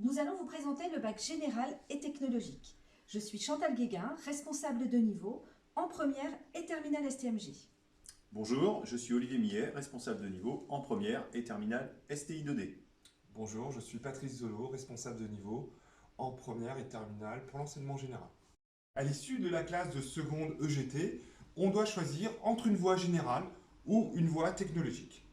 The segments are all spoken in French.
Nous allons vous présenter le bac général et technologique. Je suis Chantal Guéguin, responsable de niveau en première et terminale STMG. Bonjour, je suis Olivier Millet, responsable de niveau en première et terminale STI 2D. Bonjour, je suis Patrice Zolo, responsable de niveau en première et terminale pour l'enseignement général. À l'issue de la classe de seconde EGT, on doit choisir entre une voie générale ou une voie technologique.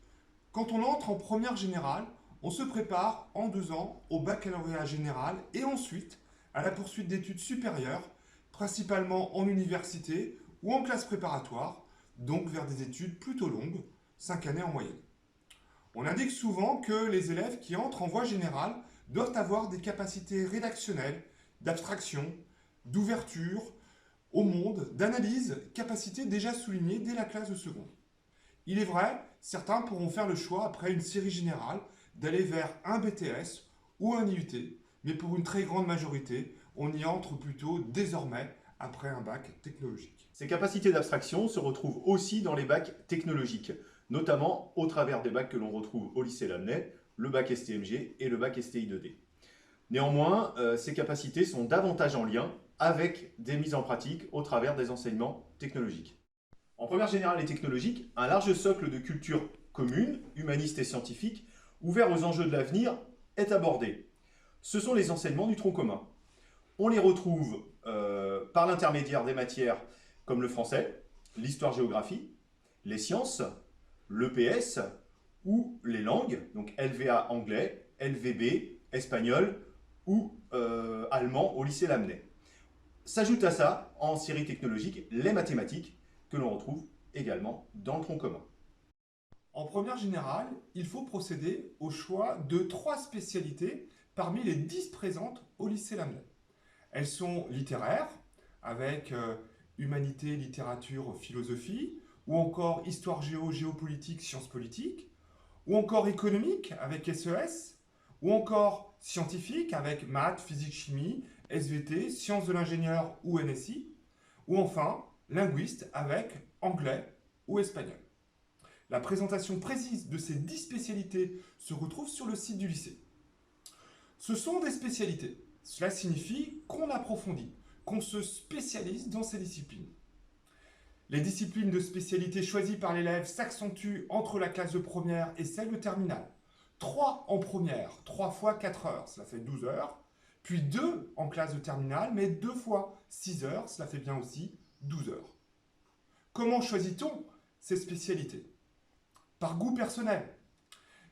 Quand on entre en première générale, on se prépare en 2 ans au baccalauréat général et ensuite à la poursuite d'études supérieures, principalement en université ou en classe préparatoire, donc vers des études plutôt longues, 5 années en moyenne. On indique souvent que les élèves qui entrent en voie générale doivent avoir des capacités rédactionnelles, d'abstraction, d'ouverture au monde, d'analyse, capacités déjà soulignées dès la classe de seconde. Il est vrai, certains pourront faire le choix après une série générale d'aller vers un BTS ou un IUT, mais pour une très grande majorité, on y entre plutôt désormais après un bac technologique. Ces capacités d'abstraction se retrouvent aussi dans les bacs technologiques, notamment au travers des bacs que l'on retrouve au lycée Lamennais, le bac STMG et le bac STI 2D. Néanmoins, ces capacités sont davantage en lien avec des mises en pratique au travers des enseignements technologiques. En première générale et technologique, un large socle de culture commune, humaniste et scientifique, ouvert aux enjeux de l'avenir, est abordé. Ce sont les enseignements du tronc commun. On les retrouve par l'intermédiaire des matières comme le français, l'histoire-géographie, les sciences, l'EPS ou les langues, donc LVA anglais, LVB espagnol ou allemand au lycée Lamennais. S'ajoute à ça, en série technologique, les mathématiques que l'on retrouve également dans le tronc commun. En première générale, il faut procéder au choix de 3 spécialités parmi les 10 présentes au lycée Lamennais. Elles sont littéraires, avec humanité, littérature, philosophie, ou encore histoire géo, géopolitique, sciences politiques, ou encore économique avec SES, ou encore scientifique avec maths, physique, chimie, SVT, sciences de l'ingénieur ou NSI, ou enfin linguiste avec anglais ou espagnol. La présentation précise de ces 10 spécialités se retrouve sur le site du lycée. Ce sont des spécialités. Cela signifie qu'on approfondit, qu'on se spécialise dans ces disciplines. Les disciplines de spécialité choisies par l'élève s'accentuent entre la classe de première et celle de terminale. 3 en première, 3 fois 4 heures, cela fait 12 heures. Puis 2 en classe de terminale, mais 2 fois 6 heures, cela fait bien aussi 12 heures. Comment choisit-on ces spécialités? Par goût personnel,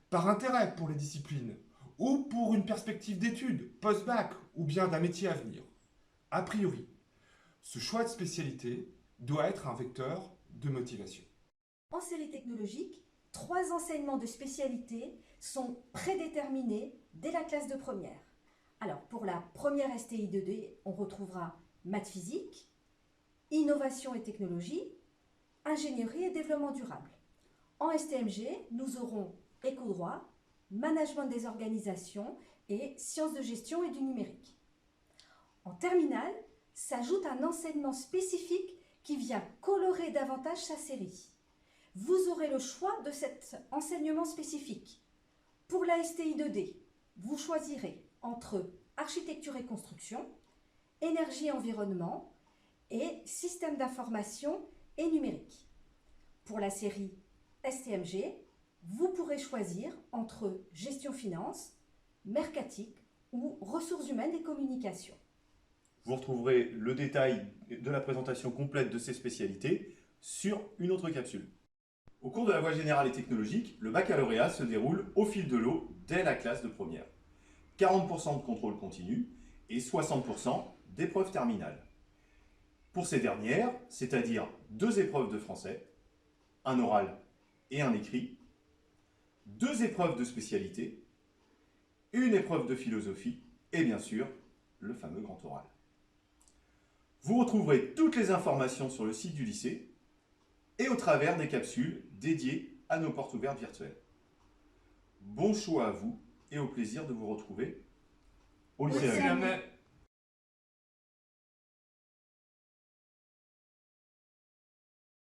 par intérêt pour les disciplines, ou pour une perspective d'études, post-bac, ou bien d'un métier à venir. A priori, ce choix de spécialité doit être un vecteur de motivation. En série technologique, 3 enseignements de spécialité sont prédéterminés dès la classe de première. Alors, pour la première STI 2D, on retrouvera maths physique, innovation et technologie, ingénierie et développement durable. En STMG, nous aurons éco-droit, management des organisations et sciences de gestion et du numérique. En terminale, s'ajoute un enseignement spécifique qui vient colorer davantage sa série. Vous aurez le choix de cet enseignement spécifique. Pour la STI 2D, vous choisirez entre architecture et construction, énergie et environnement et système d'information et numérique. Pour la série STMG, vous pourrez choisir entre gestion finance, mercatique ou ressources humaines et communication. Vous retrouverez le détail de la présentation complète de ces spécialités sur une autre capsule. Au cours de la voie générale et technologique, le baccalauréat se déroule au fil de l'eau dès la classe de première. 40% de contrôle continu et 60% d'épreuves terminales. Pour ces dernières, c'est-à-dire 2 épreuves de français, un oral et un écrit, 2 épreuves de spécialité, une épreuve de philosophie et bien sûr, le fameux grand oral. Vous retrouverez toutes les informations sur le site du lycée et au travers des capsules dédiées à nos portes ouvertes virtuelles. Bon choix à vous et au plaisir de vous retrouver au lycée Lamennais.